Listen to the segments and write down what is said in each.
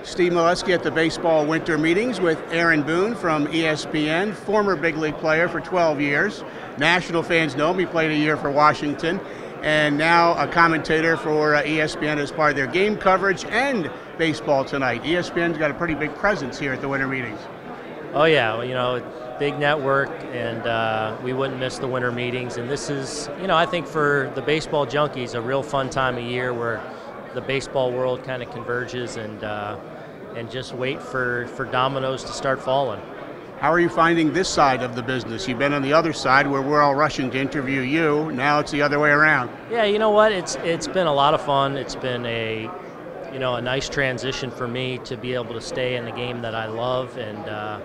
Steve Molesky at the baseball winter meetings with Aaron Boone from ESPN, former big league player for 12 years. National fans know him. He played a year for Washington, and now a commentator for ESPN as part of their game coverage and baseball tonight. ESPN's got a pretty big presence here at the winter meetings. Oh yeah, well, you know, big network, and we wouldn't miss the winter meetings. And this is, you know, I think for the baseball junkies, a real fun time of year where the baseball world kind of converges and just wait for dominoes to start falling. How are you finding this side of the business? You've been on the other side where we're all rushing to interview you. Now it's the other way around. Yeah, you know what? It's been a lot of fun. It's been a nice transition for me to be able to stay in the game that I love, and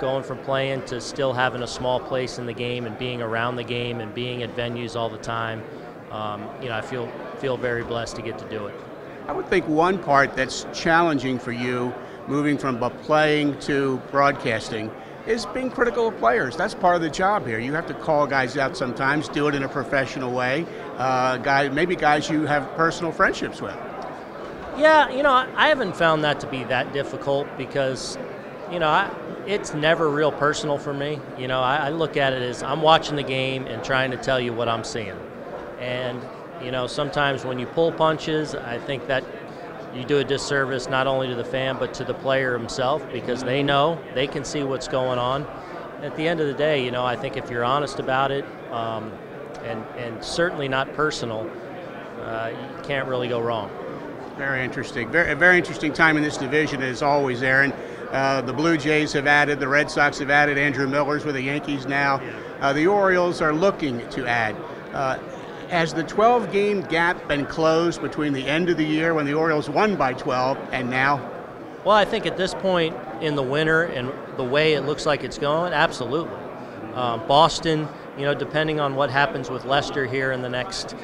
going from playing to still having a small place in the game and being around the game and being at venues all the time. I feel very blessed to get to do it. I would think one part that's challenging for you, moving from playing to broadcasting, is being critical of players. That's part of the job here. You have to call guys out sometimes, do it in a professional way. Maybe guys you have personal friendships with. Yeah, I haven't found that to be that difficult because, it's never real personal for me. I look at it as I'm watching the game and trying to tell you what I'm seeing. And, sometimes when you pull punches, I think that you do a disservice not only to the fan but to the player himself, because they know, they can see what's going on. At the end of the day, I think if you're honest about it and certainly not personal, you can't really go wrong. Very interesting. Very interesting time in this division as always, Aaron. The Blue Jays have added, the Red Sox have added, Andrew Miller's with the Yankees now. The Orioles are looking to add. Has the 12-game gap been closed between the end of the year when the Orioles won by 12 and now? Well, I think at this point in the winter and the way it looks like it's going, absolutely. Boston, depending on what happens with Lester here in the next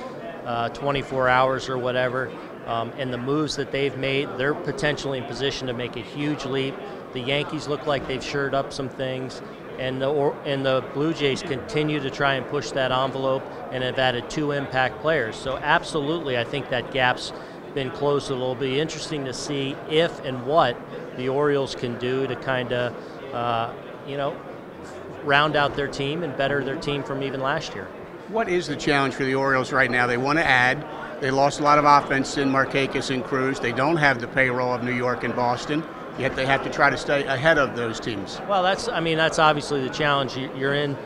24 hours or whatever, and the moves that they've made, they're potentially in position to make a huge leap. The Yankees look like they've shored up some things, and the Blue Jays continue to try and push that envelope and have added 2 impact players. So absolutely, I think that gap's been closed. It'll be interesting to see if and what the Orioles can do to kind of, round out their team and better their team from even last year. What is the challenge for the Orioles right now? They want to add. They lost a lot of offense in Markakis and Cruz. They don't have the payroll of New York and Boston, yet they have to try to stay ahead of those teams. Well, that's obviously the challenge. You're in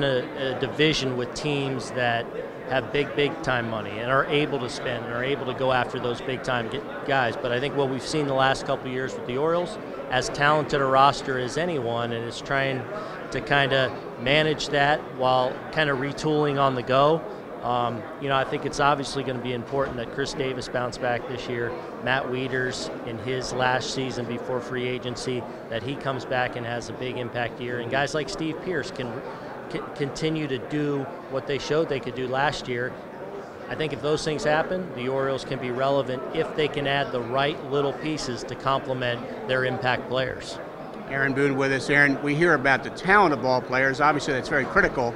a division with teams that have big time money and are able to spend and are able to go after those big time guys. But I think what we've seen the last couple of years with the Orioles, as talented a roster as anyone, and is trying to kind of manage that while kind of retooling on the go. I think it's obviously going to be important that Chris Davis bounce back this year. Matt Wieters in his last season before free agency, that he comes back and has a big impact year. And guys like Steve Pearce can continue to do what they showed they could do last year. I think if those things happen, the Orioles can be relevant if they can add the right little pieces to complement their impact players. Aaron Boone with us. Aaron, we hear about the talent of ball players. Obviously, that's very critical.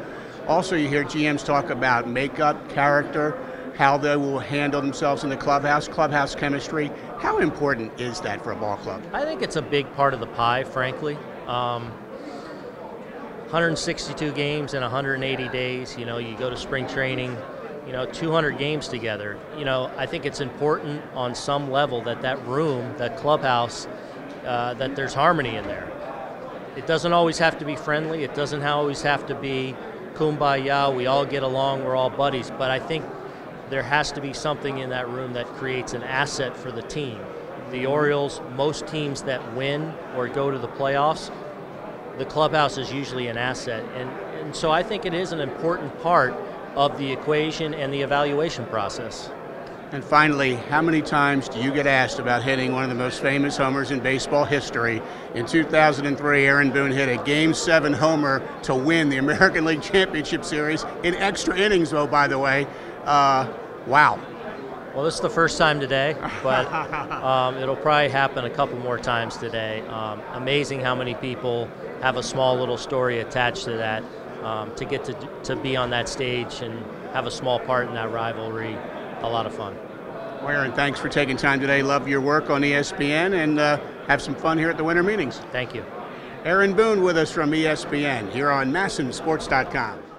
Also, you hear GMs talk about makeup, character, how they will handle themselves in the clubhouse chemistry. How important is that for a ball club? I think it's a big part of the pie, frankly. 162 games in 180 days. You go to spring training, 200 games together. I think it's important on some level that room, that clubhouse, that there's harmony in there. It doesn't always have to be friendly. It doesn't always have to be kumbaya, we all get along, we're all buddies. But I think there has to be something in that room that creates an asset for the team. The Orioles, most teams that win or go to the playoffs, the clubhouse is usually an asset. And so I think it is an important part of the equation and the evaluation process. And finally, how many times do you get asked about hitting one of the most famous homers in baseball history? In 2003, Aaron Boone hit a Game 7 homer to win the American League Championship Series in extra innings, though, by the way. Wow. Well, this is the first time today, but it'll probably happen a couple more times today. Amazing how many people have a small little story attached to that. To get to be on that stage and have a small part in that rivalry, a lot of fun. Well, Aaron, thanks for taking time today. Love your work on ESPN, and have some fun here at the winter meetings. Thank you. Aaron Boone with us from ESPN here on MASNsports.com.